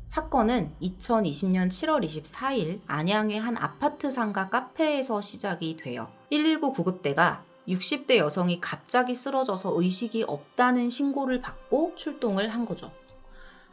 사건은 2020년 7월 24일 안양의 한 아파트 상가 카페에서 시작이 돼요. 119 구급대가 60대 여성이 갑자기 쓰러져서 의식이 없다는 신고를 받고 출동을 한 거죠.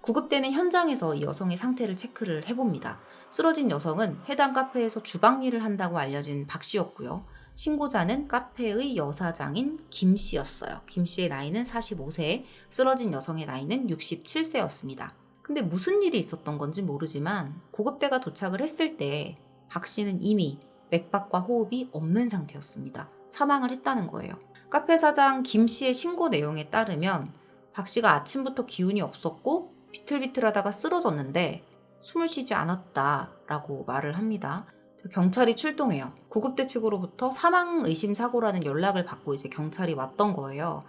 구급대는 현장에서 이 여성의 상태를 체크를 해봅니다. 쓰러진 여성은 해당 카페에서 주방 일을 한다고 알려진 박 씨였고요. 신고자는 카페의 여사장인 김 씨였어요. 김 씨의 나이는 45세, 쓰러진 여성의 나이는 67세였습니다. 근데 무슨 일이 있었던 건지 모르지만 구급대가 도착을 했을 때 박 씨는 이미 맥박과 호흡이 없는 상태였습니다. 사망을 했다는 거예요. 카페 사장 김 씨의 신고 내용에 따르면 박 씨가 아침부터 기운이 없었고 비틀비틀하다가 쓰러졌는데 숨을 쉬지 않았다라고 말을 합니다. 경찰이 출동해요. 구급대 측으로부터 사망 의심 사고라는 연락을 받고 이제 경찰이 왔던 거예요.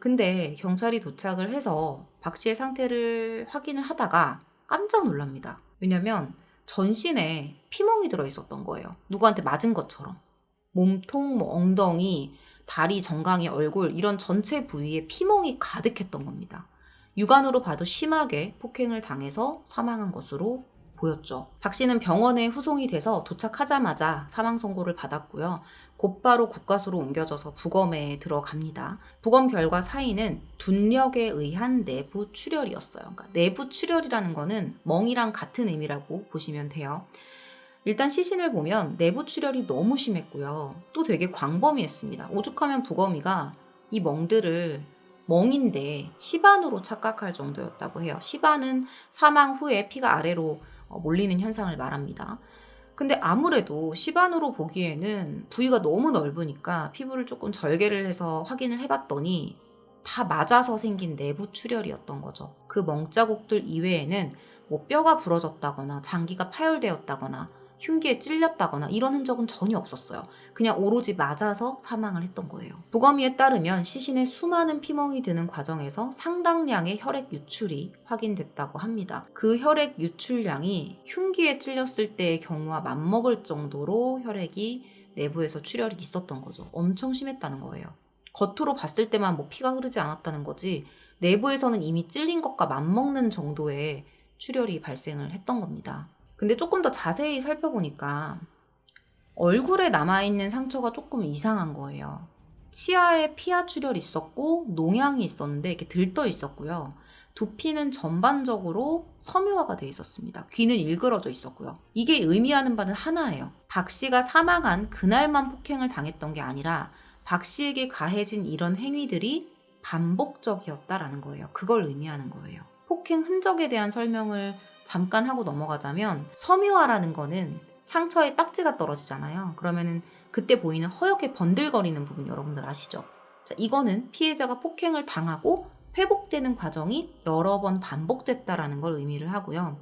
근데 경찰이 도착을 해서 박 씨의 상태를 확인을 하다가 깜짝 놀랍니다. 왜냐면 전신에 피멍이 들어 있었던 거예요. 누구한테 맞은 것처럼. 몸통, 엉덩이, 다리, 정강이, 얼굴 이런 전체 부위에 피멍이 가득했던 겁니다. 육안으로 봐도 심하게 폭행을 당해서 사망한 것으로 보였죠. 박 씨는 병원에 후송이 돼서 도착하자마자 사망 선고를 받았고요. 곧바로 국과수로 옮겨져서 부검에 들어갑니다. 부검 결과 사인은 둔력에 의한 내부 출혈이었어요. 그러니까 내부 출혈이라는 거는 멍이랑 같은 의미라고 보시면 돼요. 일단 시신을 보면 내부 출혈이 너무 심했고요. 또 되게 광범위했습니다. 오죽하면 부검이가 이 멍들을 멍인데 시반으로 착각할 정도였다고 해요. 시반은 사망 후에 피가 아래로 몰리는 현상을 말합니다. 근데 아무래도 시반으로 보기에는 부위가 너무 넓으니까 피부를 조금 절개를 해서 확인을 해봤더니 다 맞아서 생긴 내부 출혈이었던 거죠. 그 멍자국들 이외에는 뭐 뼈가 부러졌다거나 장기가 파열되었다거나 흉기에 찔렸다거나 이런 흔적은 전혀 없었어요. 그냥 오로지 맞아서 사망을 했던 거예요. 부검의에 따르면 시신에 수많은 피멍이 드는 과정에서 상당량의 혈액 유출이 확인됐다고 합니다. 그 혈액 유출량이 흉기에 찔렸을 때의 경우와 맞먹을 정도로 혈액이 내부에서 출혈이 있었던 거죠. 엄청 심했다는 거예요. 겉으로 봤을 때만 뭐 피가 흐르지 않았다는 거지 내부에서는 이미 찔린 것과 맞먹는 정도의 출혈이 발생을 했던 겁니다. 근데 조금 더 자세히 살펴보니까 얼굴에 남아있는 상처가 조금 이상한 거예요. 치아에 피하 출혈이 있었고 농양이 있었는데 이렇게 들떠 있었고요. 두피는 전반적으로 섬유화가 돼 있었습니다. 귀는 일그러져 있었고요. 이게 의미하는 바는 하나예요. 박 씨가 사망한 그날만 폭행을 당했던 게 아니라 박 씨에게 가해진 이런 행위들이 반복적이었다라는 거예요. 그걸 의미하는 거예요. 폭행 흔적에 대한 설명을 잠깐 하고 넘어가자면 섬유화라는 거는 상처에 딱지가 떨어지잖아요. 그러면은 그때 보이는 허옇게 번들거리는 부분 여러분들 아시죠? 자, 이거는 피해자가 폭행을 당하고 회복되는 과정이 여러 번 반복됐다라는 걸 의미를 하고요.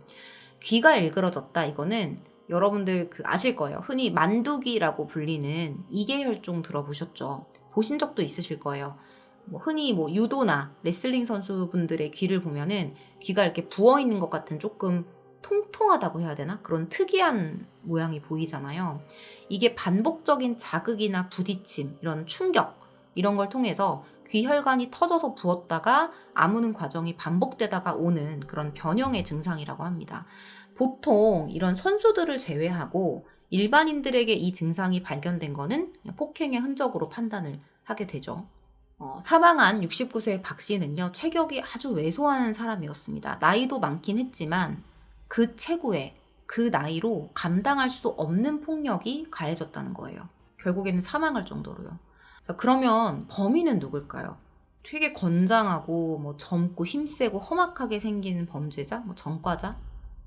귀가 일그러졌다 이거는 여러분들 아실 거예요. 흔히 만두귀라고 불리는 이계혈종 들어보셨죠? 보신 적도 있으실 거예요. 흔히 유도나 레슬링 선수분들의 귀를 보면은 귀가 이렇게 부어 있는 것 같은 조금 통통하다고 해야 되나? 그런 특이한 모양이 보이잖아요. 이게 반복적인 자극이나 부딪힘, 이런 충격, 이런 걸 통해서 귀혈관이 터져서 부었다가 아무는 과정이 반복되다가 오는 그런 변형의 증상이라고 합니다. 보통 이런 선수들을 제외하고 일반인들에게 이 증상이 발견된 거는 폭행의 흔적으로 판단을 하게 되죠. 사망한 69세의 박 씨는요, 체격이 아주 왜소한 사람이었습니다. 나이도 많긴 했지만 그 체구에 그 나이로 감당할 수 없는 폭력이 가해졌다는 거예요. 결국에는 사망할 정도로요. 자, 그러면 범인은 누굴까요? 되게 건장하고 젊고 힘세고 험악하게 생긴 범죄자, 전과자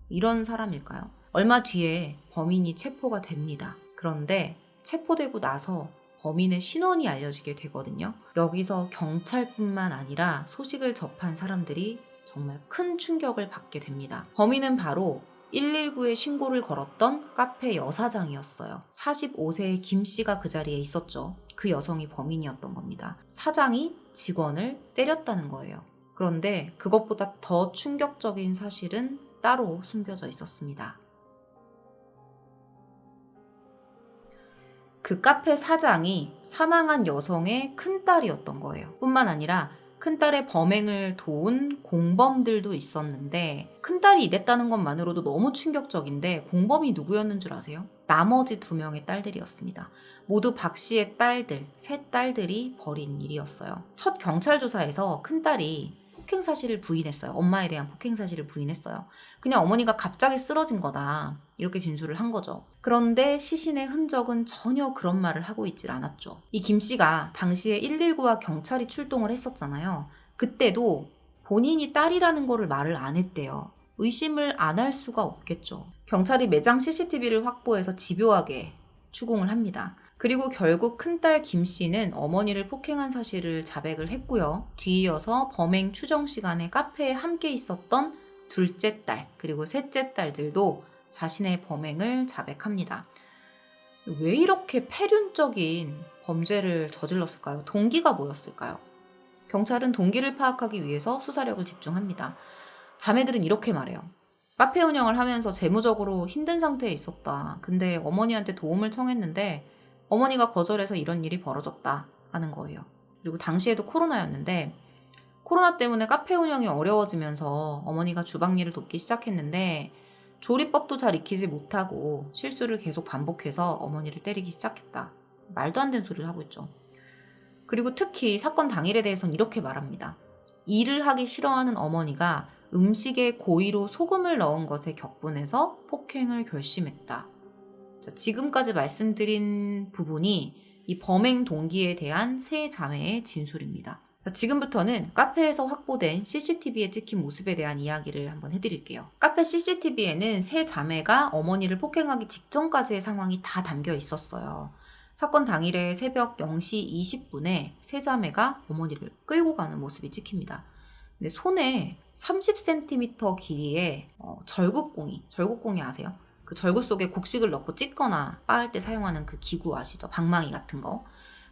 이런 사람일까요? 얼마 뒤에 범인이 체포가 됩니다. 그런데 체포되고 나서 범인의 신원이 알려지게 되거든요. 여기서 경찰뿐만 아니라 소식을 접한 사람들이 정말 큰 충격을 받게 됩니다. 범인은 바로 119에 신고를 걸었던 카페 여사장이었어요. 45세의 김 씨가 그 자리에 있었죠. 그 여성이 범인이었던 겁니다. 사장이 직원을 때렸다는 거예요. 그런데 그것보다 더 충격적인 사실은 따로 숨겨져 있었습니다. 그 카페 사장이 사망한 여성의 큰딸이었던 거예요. 뿐만 아니라 큰딸의 범행을 도운 공범들도 있었는데 큰딸이 이랬다는 것만으로도 너무 충격적인데 공범이 누구였는 줄 아세요? 나머지 2명의 딸들이었습니다. 모두 박 씨의 딸들, 3딸들이 벌인 일이었어요. 첫 경찰 조사에서 큰딸이 폭행 사실을 부인했어요. 엄마에 대한 폭행 사실을 부인했어요. 그냥 어머니가 갑자기 쓰러진 거다. 이렇게 진술을 한 거죠. 그런데 시신의 흔적은 전혀 그런 말을 하고 있질 않았죠. 이 김 씨가 당시에 119와 경찰이 출동을 했었잖아요. 그때도 본인이 딸이라는 거를 말을 안 했대요. 의심을 안 할 수가 없겠죠. 경찰이 매장 CCTV를 확보해서 집요하게 추궁을 합니다. 그리고 결국 큰딸 김 씨는 어머니를 폭행한 사실을 자백을 했고요. 뒤이어서 범행 추정 시간에 카페에 함께 있었던 둘째 딸 그리고 셋째 딸들도 자신의 범행을 자백합니다. 왜 이렇게 패륜적인 범죄를 저질렀을까요? 동기가 뭐였을까요? 경찰은 동기를 파악하기 위해서 수사력을 집중합니다. 자매들은 이렇게 말해요. 카페 운영을 하면서 재무적으로 힘든 상태에 있었다. 근데 어머니한테 도움을 청했는데 어머니가 거절해서 이런 일이 벌어졌다 하는 거예요. 그리고 당시에도 코로나였는데 코로나 때문에 카페 운영이 어려워지면서 어머니가 주방 일을 돕기 시작했는데 조리법도 잘 익히지 못하고 실수를 계속 반복해서 어머니를 때리기 시작했다. 말도 안 되는 소리를 하고 있죠. 그리고 특히 사건 당일에 대해서는 이렇게 말합니다. 일을 하기 싫어하는 어머니가 음식에 고의로 소금을 넣은 것에 격분해서 폭행을 결심했다. 자, 지금까지 말씀드린 부분이 이 범행 동기에 대한 3자매의 진술입니다. 자, 지금부터는 카페에서 확보된 CCTV에 찍힌 모습에 대한 이야기를 한번 해드릴게요. 카페 CCTV에는 3자매가 어머니를 폭행하기 직전까지의 상황이 다 담겨 있었어요. 사건 당일에 새벽 0시 20분에 3자매가 어머니를 끌고 가는 모습이 찍힙니다. 근데 손에 30cm 길이의 절구공이 아세요? 그 절구 속에 곡식을 넣고 찢거나 빻을 때 사용하는 그 기구 아시죠? 방망이 같은 거.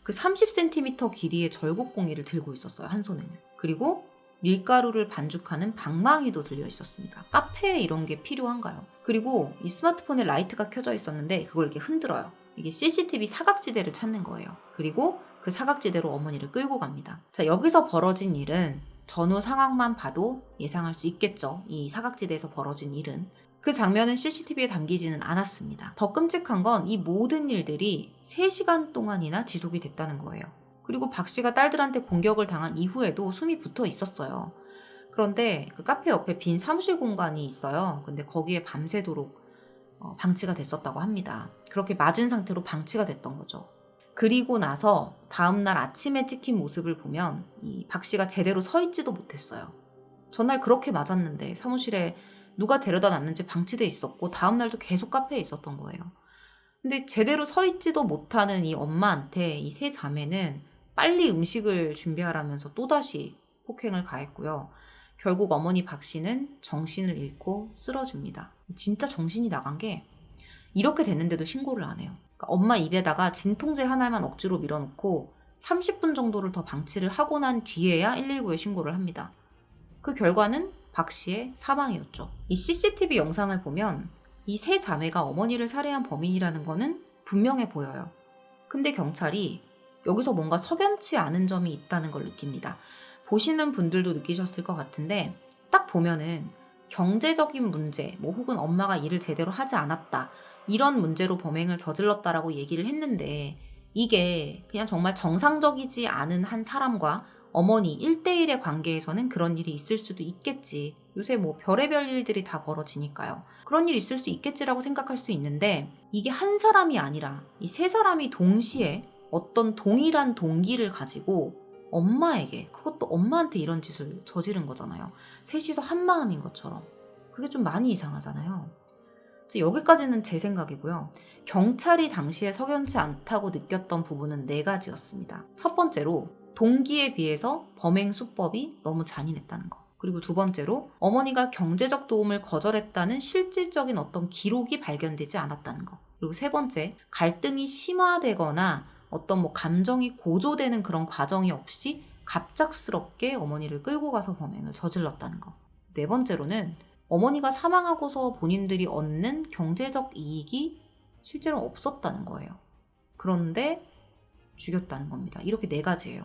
그 30cm 길이의 절구공이를 들고 있었어요. 한 손에는. 그리고 밀가루를 반죽하는 방망이도 들려 있었습니다. 카페에 이런 게 필요한가요? 그리고 이 스마트폰에 라이트가 켜져 있었는데 그걸 이렇게 흔들어요. 이게 CCTV 사각지대를 찾는 거예요. 그리고 그 사각지대로 어머니를 끌고 갑니다. 자, 여기서 벌어진 일은 전후 상황만 봐도 예상할 수 있겠죠. 이 사각지대에서 벌어진 일은. 그 장면은 CCTV에 담기지는 않았습니다. 더 끔찍한 건 이 모든 일들이 3시간 동안이나 지속이 됐다는 거예요. 그리고 박 씨가 딸들한테 공격을 당한 이후에도 숨이 붙어 있었어요. 그런데 그 카페 옆에 빈 사무실 공간이 있어요. 근데 거기에 밤새도록 방치가 됐었다고 합니다. 그렇게 맞은 상태로 방치가 됐던 거죠. 그리고 나서 다음날 아침에 찍힌 모습을 보면 이 박 씨가 제대로 서 있지도 못했어요. 전날 그렇게 맞았는데 사무실에 누가 데려다 놨는지 방치돼 있었고 다음날도 계속 카페에 있었던 거예요. 근데 제대로 서 있지도 못하는 이 엄마한테 이 3자매는 빨리 음식을 준비하라면서 또다시 폭행을 가했고요. 결국 어머니 박 씨는 정신을 잃고 쓰러집니다. 진짜 정신이 나간 게 이렇게 됐는데도 신고를 안 해요. 그러니까 엄마 입에다가 진통제 하나만 억지로 밀어넣고 30분 정도를 더 방치를 하고 난 뒤에야 119에 신고를 합니다. 그 결과는 박 씨의 사망이었죠. 이 CCTV 영상을 보면 이 3자매가 어머니를 살해한 범인이라는 거는 분명해 보여요. 근데 경찰이 여기서 뭔가 석연치 않은 점이 있다는 걸 느낍니다. 보시는 분들도 느끼셨을 것 같은데 딱 보면은 경제적인 문제, 혹은 엄마가 일을 제대로 하지 않았다. 이런 문제로 범행을 저질렀다라고 얘기를 했는데 이게 그냥 정말 정상적이지 않은 한 사람과 어머니 1대1의 관계에서는 그런 일이 있을 수도 있겠지. 요새 별의별 일들이 다 벌어지니까요. 그런 일이 있을 수 있겠지라고 생각할 수 있는데 이게 한 사람이 아니라 이 3사람이 동시에 어떤 동일한 동기를 가지고 엄마에게, 그것도 엄마한테 이런 짓을 저지른 거잖아요. 셋이서 한 마음인 것처럼. 그게 좀 많이 이상하잖아요. 여기까지는 제 생각이고요. 경찰이 당시에 석연치 않다고 느꼈던 부분은 4가지였습니다. 첫 번째로 동기에 비해서 범행 수법이 너무 잔인했다는 거. 그리고 2번째로 어머니가 경제적 도움을 거절했다는 실질적인 어떤 기록이 발견되지 않았다는 거. 그리고 3번째, 갈등이 심화되거나 어떤 감정이 고조되는 그런 과정이 없이 갑작스럽게 어머니를 끌고 가서 범행을 저질렀다는 거. 4번째로는 어머니가 사망하고서 본인들이 얻는 경제적 이익이 실제로 없었다는 거예요. 그런데 죽였다는 겁니다. 이렇게 4가지예요.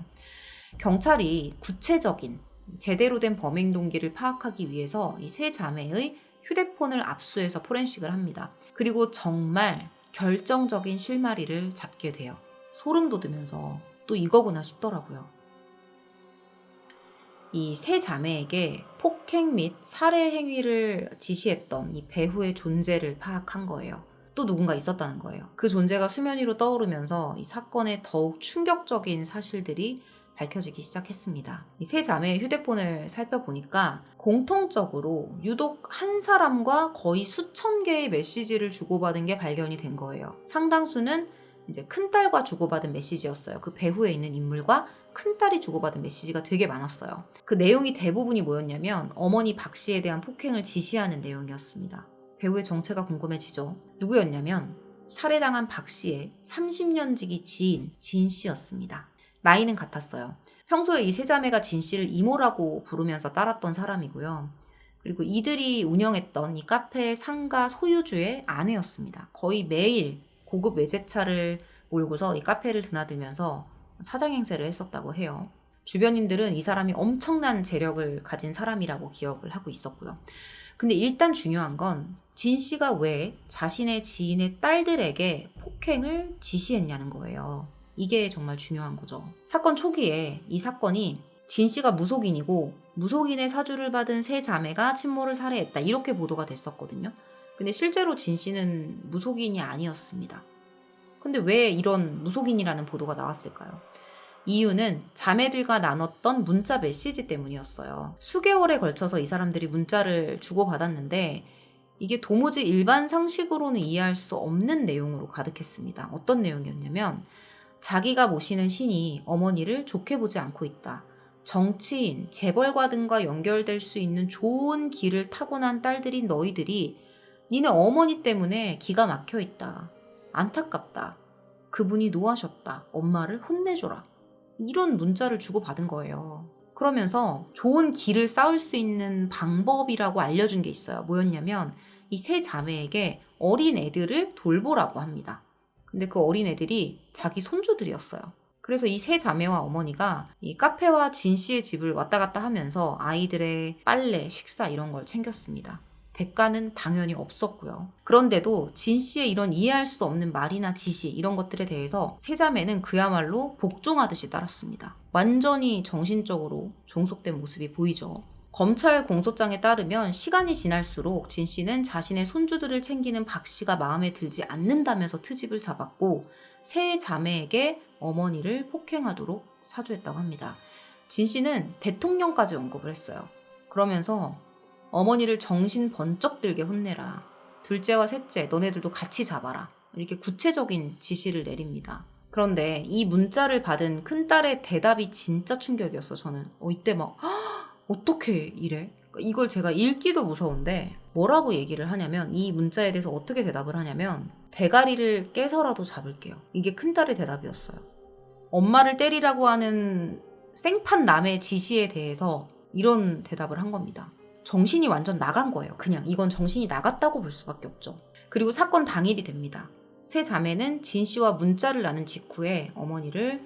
경찰이 구체적인 제대로 된 범행 동기를 파악하기 위해서 이 세 자매의 휴대폰을 압수해서 포렌식을 합니다. 그리고 정말 결정적인 실마리를 잡게 돼요. 소름 돋으면서 또 이거구나 싶더라고요. 이 세 자매에게 폭행 및 살해 행위를 지시했던 이 배후의 존재를 파악한 거예요. 또 누군가 있었다는 거예요. 그 존재가 수면 위로 떠오르면서 이 사건의 더욱 충격적인 사실들이 밝혀지기 시작했습니다. 이 세 자매의 휴대폰을 살펴보니까 공통적으로 유독 한 사람과 거의 수천 개의 메시지를 주고받은 게 발견이 된 거예요. 상당수는 이제 큰딸과 주고받은 메시지였어요. 그 배후에 있는 인물과 큰딸이 주고받은 메시지가 되게 많았어요. 그 내용이 대부분이 뭐였냐면 어머니 박 씨에 대한 폭행을 지시하는 내용이었습니다. 배우의 정체가 궁금해지죠. 누구였냐면 살해당한 박 씨의 30년 지기 지인 진 씨였습니다. 나이는 같았어요. 평소에 이 세 자매가 진 씨를 이모라고 부르면서 따랐던 사람이고요. 그리고 이들이 운영했던 이 카페의 상가 소유주의 아내였습니다. 거의 매일 고급 외제차를 몰고서 이 카페를 드나들면서 사장 행세를 했었다고 해요. 주변인들은 이 사람이 엄청난 재력을 가진 사람이라고 기억을 하고 있었고요. 근데 일단 중요한 건 진 씨가 왜 자신의 지인의 딸들에게 폭행을 지시했냐는 거예요. 이게 정말 중요한 거죠. 사건 초기에 이 사건이 진 씨가 무속인이고 무속인의 사주를 받은 세 자매가 친모를 살해했다. 이렇게 보도가 됐었거든요. 근데 실제로 진 씨는 무속인이 아니었습니다. 근데 왜 이런 무속인이라는 보도가 나왔을까요? 이유는 자매들과 나눴던 문자 메시지 때문이었어요. 수개월에 걸쳐서 이 사람들이 문자를 주고받았는데 이게 도무지 일반 상식으로는 이해할 수 없는 내용으로 가득했습니다. 어떤 내용이었냐면 자기가 모시는 신이 어머니를 좋게 보지 않고 있다. 정치인, 재벌가 등과 연결될 수 있는 좋은 길을 타고난 딸들인 너희들이 니네 어머니 때문에 기가 막혀 있다. 안타깝다. 그분이 노하셨다. 엄마를 혼내줘라. 이런 문자를 주고받은 거예요. 그러면서 좋은 길을 쌓을 수 있는 방법이라고 알려준 게 있어요. 뭐였냐면 이 세 자매에게 어린 애들을 돌보라고 합니다. 근데 그 어린 애들이 자기 손주들이었어요. 그래서 이 세 자매와 어머니가 이 카페와 진 씨의 집을 왔다 갔다 하면서 아이들의 빨래, 식사 이런 걸 챙겼습니다. 대가는 당연히 없었고요. 그런데도 진 씨의 이런 이해할 수 없는 말이나 지시 이런 것들에 대해서 세 자매는 그야말로 복종하듯이 따랐습니다. 완전히 정신적으로 종속된 모습이 보이죠. 검찰 공소장에 따르면 시간이 지날수록 진 씨는 자신의 손주들을 챙기는 박 씨가 마음에 들지 않는다면서 트집을 잡았고 세 자매에게 어머니를 폭행하도록 사주했다고 합니다. 진 씨는 대통령까지 언급을 했어요. 그러면서 어머니를 정신 번쩍 들게 혼내라. 둘째와 셋째 너네들도 같이 잡아라. 이렇게 구체적인 지시를 내립니다. 그런데 이 문자를 받은 큰딸의 대답이 진짜 충격이었어. 저는 이때 막 어떻게 이래? 이걸 제가 읽기도 무서운데 뭐라고 얘기를 하냐면 이 문자에 대해서 어떻게 대답을 하냐면 대가리를 깨서라도 잡을게요. 이게 큰딸의 대답이었어요. 엄마를 때리라고 하는 생판 남의 지시에 대해서 이런 대답을 한 겁니다. 정신이 완전 나간 거예요. 그냥 이건 정신이 나갔다고 볼 수밖에 없죠. 그리고 사건 당일이 됩니다. 세 자매는 진 씨와 문자를 나눈 직후에 어머니를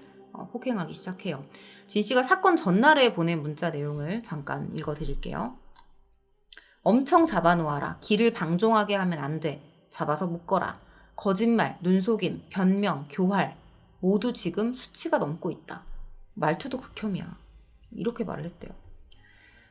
폭행하기 시작해요. 진 씨가 사건 전날에 보낸 문자 내용을 잠깐 읽어드릴게요. 엄청 잡아놓아라. 길을 방종하게 하면 안 돼. 잡아서 묶어라. 거짓말, 눈속임, 변명, 교활 모두 지금 수치가 넘고 있다. 말투도 극혐이야. 이렇게 말을 했대요.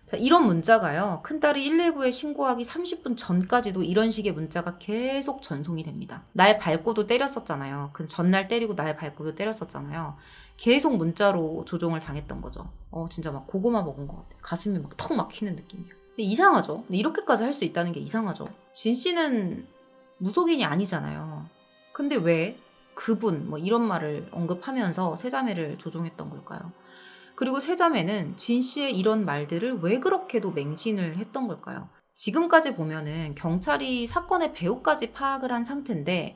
자, 이런 문자가요. 큰딸이 119에 신고하기 30분 전까지도 이런 식의 문자가 계속 전송이 됩니다. 날 밟고도 때렸었잖아요. 그 전날 때리고 날 밟고도 때렸었잖아요. 계속 문자로 조종을 당했던 거죠. 진짜 막 고구마 먹은 것 같아. 가슴이 막 턱 막히는 느낌이에요. 근데 이상하죠? 근데 이렇게까지 할 수 있다는 게 이상하죠? 진 씨는 무속인이 아니잖아요. 근데 왜 그분 뭐 이런 말을 언급하면서 세자매를 조종했던 걸까요? 그리고 세자매는 진 씨의 이런 말들을 왜 그렇게도 맹신을 했던 걸까요? 지금까지 보면은 경찰이 사건의 배후까지 파악을 한 상태인데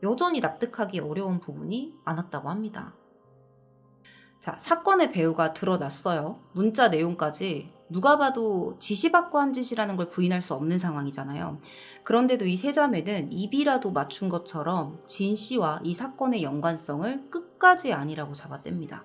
여전히 납득하기 어려운 부분이 많았다고 합니다. 자, 사건의 배후가 드러났어요. 문자 내용까지 누가 봐도 지시받고 한 짓이라는 걸 부인할 수 없는 상황이잖아요. 그런데도 이 세자매는 입이라도 맞춘 것처럼 진 씨와 이 사건의 연관성을 끝까지 아니라고 잡아뗍니다.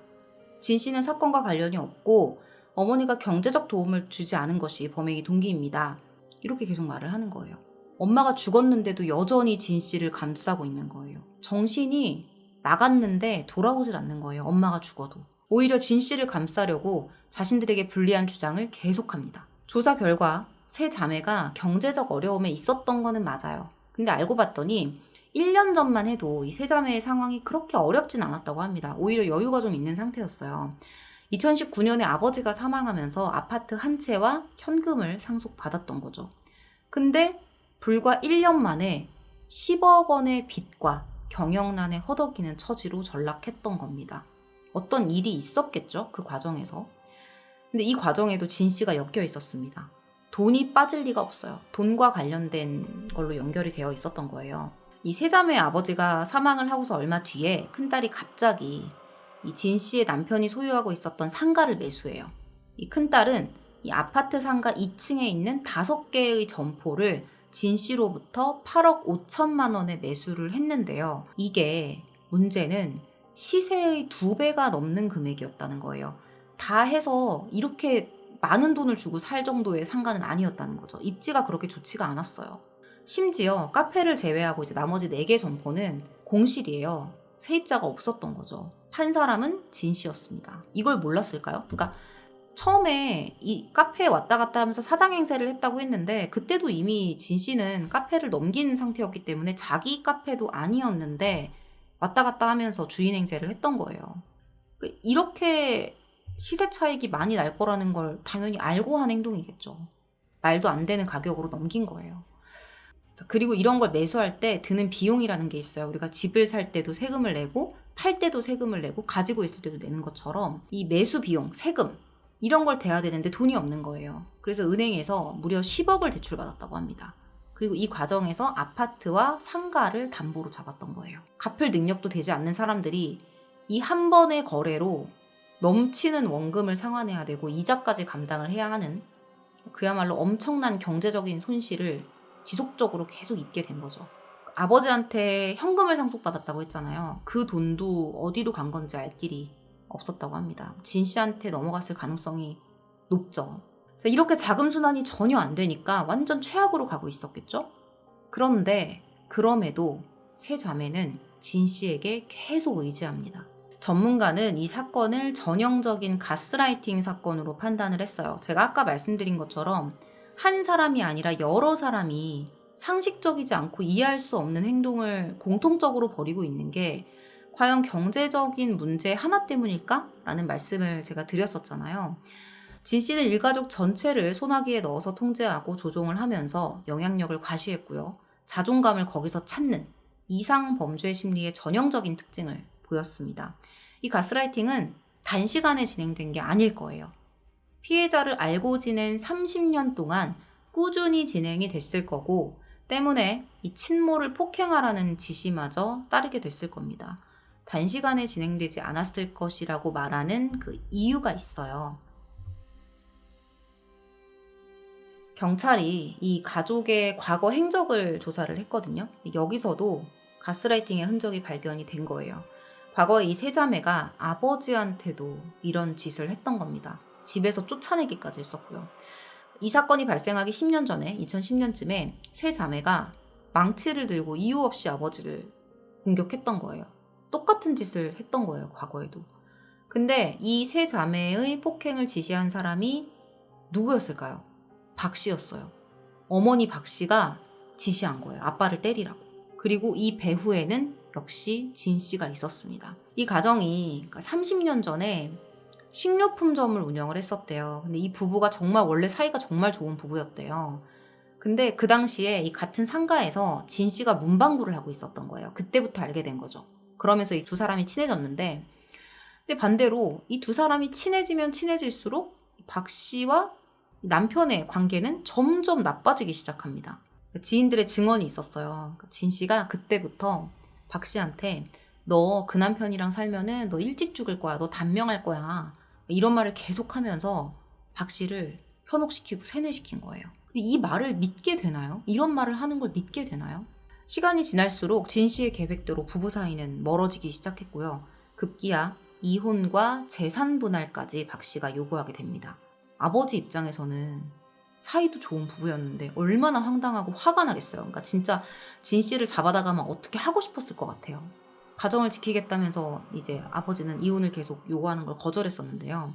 진 씨는 사건과 관련이 없고 어머니가 경제적 도움을 주지 않은 것이 범행의 동기입니다. 이렇게 계속 말을 하는 거예요. 엄마가 죽었는데도 여전히 진 씨를 감싸고 있는 거예요. 정신이 나갔는데 돌아오질 않는 거예요. 엄마가 죽어도. 오히려 진 씨를 감싸려고 자신들에게 불리한 주장을 계속합니다. 조사 결과 세 자매가 경제적 어려움에 있었던 거는 맞아요. 근데 알고 봤더니 1년 전만 해도 이 세 자매의 상황이 그렇게 어렵진 않았다고 합니다. 오히려 여유가 좀 있는 상태였어요. 2019년에 아버지가 사망하면서 아파트 한 채와 현금을 상속받았던 거죠. 근데 불과 1년 만에 10억 원의 빚과 경영난에 허덕이는 처지로 전락했던 겁니다. 어떤 일이 있었겠죠? 그 과정에서. 근데 이 과정에도 진 씨가 엮여 있었습니다. 돈이 빠질 리가 없어요. 돈과 관련된 걸로 연결이 되어 있었던 거예요. 이 세자매의 아버지가 사망을 하고서 얼마 뒤에 큰딸이 갑자기 이 진 씨의 남편이 소유하고 있었던 상가를 매수해요. 이 큰딸은 이 아파트 상가 2층에 있는 5개의 점포를 진 씨로부터 8억 5천만 원에 매수를 했는데요. 이게 문제는 시세의 2배가 넘는 금액이었다는 거예요. 다 해서 이렇게 많은 돈을 주고 살 정도의 상가는 아니었다는 거죠. 입지가 그렇게 좋지가 않았어요. 심지어 카페를 제외하고 이제 나머지 4개 점포는 공실이에요. 세입자가 없었던 거죠. 판 사람은 진 씨였습니다. 이걸 몰랐을까요? 그러니까 처음에 이 카페에 왔다 갔다 하면서 사장 행세를 했다고 했는데 그때도 이미 진 씨는 카페를 넘긴 상태였기 때문에 자기 카페도 아니었는데 왔다 갔다 하면서 주인 행세를 했던 거예요. 이렇게 시세 차익이 많이 날 거라는 걸 당연히 알고 한 행동이겠죠. 말도 안 되는 가격으로 넘긴 거예요. 그리고 이런 걸 매수할 때 드는 비용이라는 게 있어요. 우리가 집을 살 때도 세금을 내고 팔 때도 세금을 내고 가지고 있을 때도 내는 것처럼 이 매수 비용, 세금 이런 걸 대야 되는데 돈이 없는 거예요. 그래서 은행에서 무려 10억을 대출받았다고 합니다. 그리고 이 과정에서 아파트와 상가를 담보로 잡았던 거예요. 갚을 능력도 되지 않는 사람들이 이 한 번의 거래로 넘치는 원금을 상환해야 되고 이자까지 감당을 해야 하는 그야말로 엄청난 경제적인 손실을 지속적으로 계속 입게 된 거죠. 아버지한테 현금을 상속받았다고 했잖아요. 그 돈도 어디로 간 건지 알 길이 없었다고 합니다. 진 씨한테 넘어갔을 가능성이 높죠. 이렇게 자금 순환이 전혀 안 되니까 완전 최악으로 가고 있었겠죠? 그런데 그럼에도 세 자매는 진 씨에게 계속 의지합니다. 전문가는 이 사건을 전형적인 가스라이팅 사건으로 판단을 했어요. 제가 아까 말씀드린 것처럼 한 사람이 아니라 여러 사람이 상식적이지 않고 이해할 수 없는 행동을 공통적으로 벌이고 있는 게 과연 경제적인 문제 하나 때문일까? 라는 말씀을 제가 드렸었잖아요. 진 씨는 일가족 전체를 소나기에 넣어서 통제하고 조종을 하면서 영향력을 과시했고요. 자존감을 거기서 찾는 이상 범죄 심리의 전형적인 특징을 보였습니다. 이 가스라이팅은 단시간에 진행된 게 아닐 거예요. 피해자를 알고 지낸 30년 동안 꾸준히 진행이 됐을 거고 때문에 이 친모를 폭행하라는 지시마저 따르게 됐을 겁니다. 단시간에 진행되지 않았을 것이라고 말하는 그 이유가 있어요. 경찰이 이 가족의 과거 행적을 조사를 했거든요. 여기서도 가스라이팅의 흔적이 발견이 된 거예요. 과거에 이 세 자매가 아버지한테도 이런 짓을 했던 겁니다. 집에서 쫓아내기까지 했었고요. 이 사건이 발생하기 10년 전에 2010년쯤에 세 자매가 망치를 들고 이유 없이 아버지를 공격했던 거예요. 똑같은 짓을 했던 거예요. 과거에도. 근데 이 세 자매의 폭행을 지시한 사람이 누구였을까요? 박 씨였어요. 어머니 박 씨가 지시한 거예요. 아빠를 때리라고. 그리고 이 배후에는 역시 진 씨가 있었습니다. 이 가정이 30년 전에 식료품점을 운영을 했었대요. 근데 이 부부가 정말 원래 사이가 정말 좋은 부부였대요. 근데 그 당시에 이 같은 상가에서 진 씨가 문방구를 하고 있었던 거예요. 그때부터 알게 된 거죠. 그러면서 이 두 사람이 친해졌는데 근데 반대로 이 두 사람이 친해지면 친해질수록 박 씨와 남편의 관계는 점점 나빠지기 시작합니다. 지인들의 증언이 있었어요. 진 씨가 그때부터 박 씨한테 너 그 남편이랑 살면은 너 일찍 죽을 거야. 너 단명할 거야. 이런 말을 계속하면서 박 씨를 현혹시키고 세뇌시킨 거예요. 근데 이 말을 믿게 되나요? 이런 말을 하는 걸 믿게 되나요? 시간이 지날수록 진 씨의 계획대로 부부 사이는 멀어지기 시작했고요. 급기야 이혼과 재산 분할까지 박 씨가 요구하게 됩니다. 아버지 입장에서는 사이도 좋은 부부였는데 얼마나 황당하고 화가 나겠어요. 그러니까 진짜 진 씨를 잡아다가면 어떻게 하고 싶었을 것 같아요. 가정을 지키겠다면서 이제 아버지는 이혼을 계속 요구하는 걸 거절했었는데요.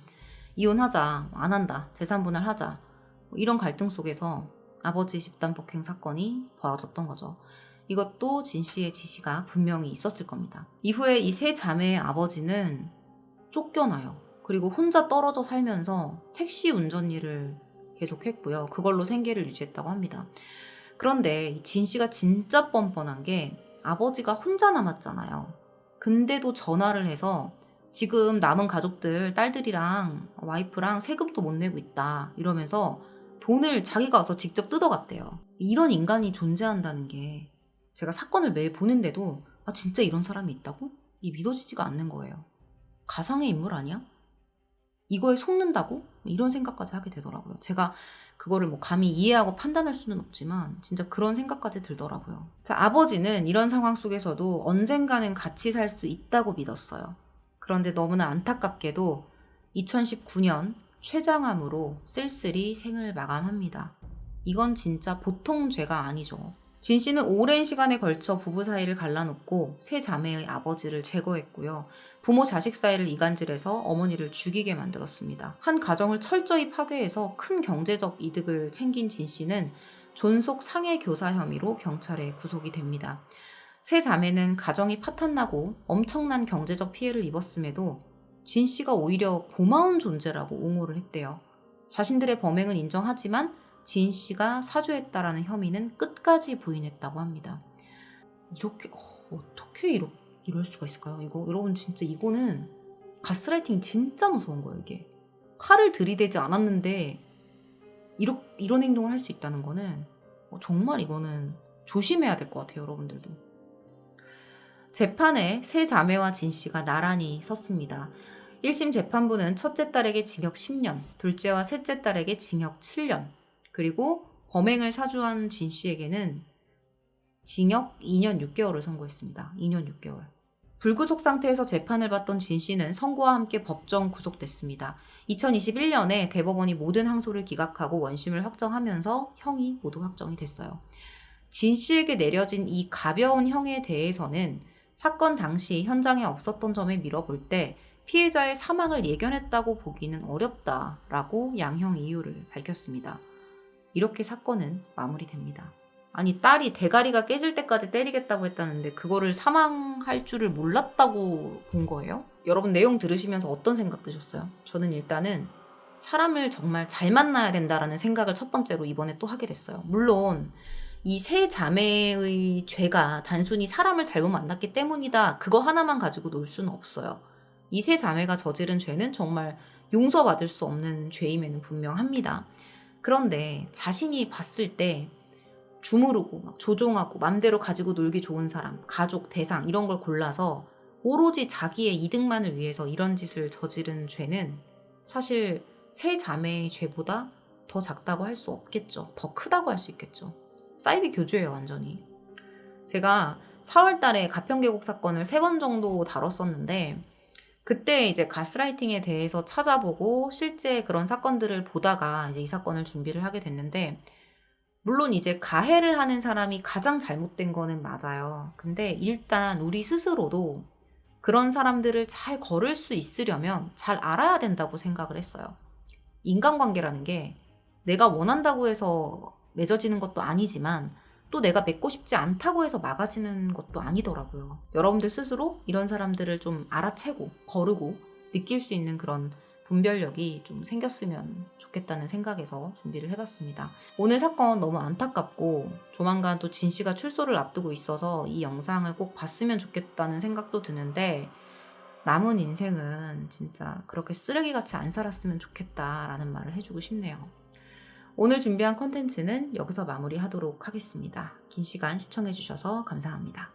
이혼하자, 안 한다, 재산 분할하자, 이런 갈등 속에서 아버지 집단 폭행 사건이 벌어졌던 거죠. 이것도 진 씨의 지시가 분명히 있었을 겁니다. 이후에 이 세 자매의 아버지는 쫓겨나요. 그리고 혼자 떨어져 살면서 택시 운전 일을 계속했고요. 그걸로 생계를 유지했다고 합니다. 그런데 진 씨가 진짜 뻔뻔한 게 아버지가 혼자 남았잖아요. 근데도 전화를 해서 지금 남은 가족들, 딸들이랑 와이프랑 세금도 못 내고 있다 이러면서 돈을 자기가 와서 직접 뜯어갔대요. 이런 인간이 존재한다는 게 제가 사건을 매일 보는데도 아 진짜 이런 사람이 있다고? 이 믿어지지가 않는 거예요. 가상의 인물 아니야? 이거에 속는다고? 이런 생각까지 하게 되더라고요. 제가 그거를 뭐 감히 이해하고 판단할 수는 없지만 진짜 그런 생각까지 들더라고요. 자, 아버지는 이런 상황 속에서도 언젠가는 같이 살 수 있다고 믿었어요. 그런데 너무나 안타깝게도 2019년 췌장암으로 쓸쓸히 생을 마감합니다. 이건 진짜 보통 죄가 아니죠. 진 씨는 오랜 시간에 걸쳐 부부 사이를 갈라놓고 세 자매의 아버지를 제거했고요. 부모 자식 사이를 이간질해서 어머니를 죽이게 만들었습니다. 한 가정을 철저히 파괴해서 큰 경제적 이득을 챙긴 진 씨는 존속 상해 교사 혐의로 경찰에 구속이 됩니다. 세 자매는 가정이 파탄나고 엄청난 경제적 피해를 입었음에도 진 씨가 오히려 고마운 존재라고 옹호를 했대요. 자신들의 범행은 인정하지만 진 씨가 사주했다라는 혐의는 끝까지 부인했다고 합니다. 이렇게 어떻게 이럴 수가 있을까요? 이거 여러분 진짜 이거는 가스라이팅 진짜 무서운 거예요. 이게 칼을 들이대지 않았는데 이런 행동을 할 수 있다는 거는 정말 이거는 조심해야 될 것 같아요. 여러분들도. 재판에 세 자매와 진 씨가 나란히 섰습니다. 1심 재판부는 첫째 딸에게 징역 10년, 둘째와 셋째 딸에게 징역 7년, 그리고 범행을 사주한 진 씨에게는 징역 2년 6개월을 선고했습니다. 2년 6개월. 불구속 상태에서 재판을 받던 진 씨는 선고와 함께 법정 구속됐습니다. 2021년에 대법원이 모든 항소를 기각하고 원심을 확정하면서 형이 모두 확정이 됐어요. 진 씨에게 내려진 이 가벼운 형에 대해서는 사건 당시 현장에 없었던 점에 밀어볼 때 피해자의 사망을 예견했다고 보기는 어렵다라고 양형 이유를 밝혔습니다. 이렇게 사건은 마무리됩니다. 아니 딸이 대가리가 깨질 때까지 때리겠다고 했다는데 그거를 사망할 줄을 몰랐다고 본 거예요? 여러분 내용 들으시면서 어떤 생각 드셨어요? 저는 일단은 사람을 정말 잘 만나야 된다라는 생각을 첫 번째로 이번에 또 하게 됐어요. 물론 이 세 자매의 죄가 단순히 사람을 잘못 만났기 때문이다. 그거 하나만 가지고 놀 수는 없어요. 이 세 자매가 저지른 죄는 정말 용서받을 수 없는 죄임에는 분명합니다. 그런데 자신이 봤을 때 주무르고 막 조종하고 맘대로 가지고 놀기 좋은 사람, 가족, 대상 이런 걸 골라서 오로지 자기의 이득만을 위해서 이런 짓을 저지른 죄는 사실 세 자매의 죄보다 더 작다고 할 수 없겠죠. 더 크다고 할 수 있겠죠. 사이비 교주예요, 완전히. 제가 4월 달에 가평계곡 사건을 3번 정도 다뤘었는데 그때 이제 가스라이팅에 대해서 찾아보고 실제 그런 사건들을 보다가 이제 이 사건을 준비를 하게 됐는데 물론 이제 가해를 하는 사람이 가장 잘못된 거는 맞아요. 근데 일단 우리 스스로도 그런 사람들을 잘 거를 수 있으려면 잘 알아야 된다고 생각을 했어요. 인간관계라는 게 내가 원한다고 해서 맺어지는 것도 아니지만 또 내가 맺고 싶지 않다고 해서 막아지는 것도 아니더라고요. 여러분들 스스로 이런 사람들을 좀 알아채고 거르고 느낄 수 있는 그런 분별력이 좀 생겼으면 좋겠다는 생각에서 준비를 해봤습니다. 오늘 사건 너무 안타깝고 조만간 또 진 씨가 출소를 앞두고 있어서 이 영상을 꼭 봤으면 좋겠다는 생각도 드는데 남은 인생은 진짜 그렇게 쓰레기같이 안 살았으면 좋겠다라는 말을 해주고 싶네요. 오늘 준비한 콘텐츠는 여기서 마무리하도록 하겠습니다. 긴 시간 시청해주셔서 감사합니다.